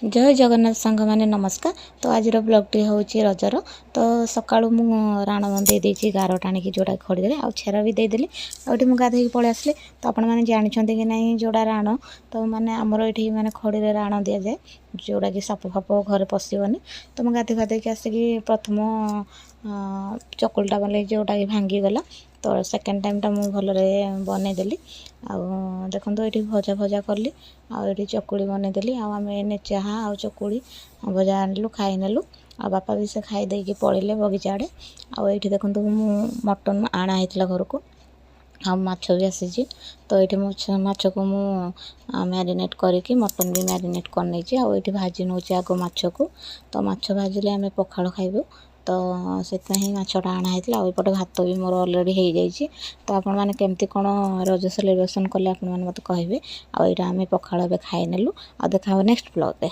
जय जगन्नाथ सांग मैंने नमस्कार। तो आज ब्लॉगटी हूँ रजर। तो सका राण दे देती गार टाणी जोड़ा खड़ीदे आ छेरा भी देदेली आठ मुझे गाधे पलि आसली। तो आपण मैंने जानते कि नहीं जोड़ा राण तो मैंने आमर ये मैंने खड़ी राण दि जाए जोड़ा कि साप फाप घर पशनी। तो मुझे गाधे गाधे आसिक प्रथम चकुलटा बोले जोटा कि भांगीगला। तो सेकेंड टाइमटा मुझे भलरे बनईदेली। देखो ये भजा भजा कली आठ चकुड़ी बनईदेली। आम एने चाहा आ चकुड़ी भजा आनलु खाईनेलु। आ बापा भी से खाई देकी पड़े बगीचा आड़े। आठी देखो मटन आना होता घर को आ माछ भी आसी। तो ये माछ को मु मैरिनेट करके मटन भी मैरिनेट कर आठी भाजी नौ आग माछ को। तो माछ भाजिले आम पखाड़ खाइबु। तो से माछटा आना होता आउपटे भात भी मोर अलरेडी हो जाइए। तो आपण मैंने केमती कौन रज सेलिब्रेशन कले आपण मैंने मत कहे। आम पखाड़ खाई नेलु। आ देखा नेक्स्ट ब्लॉग।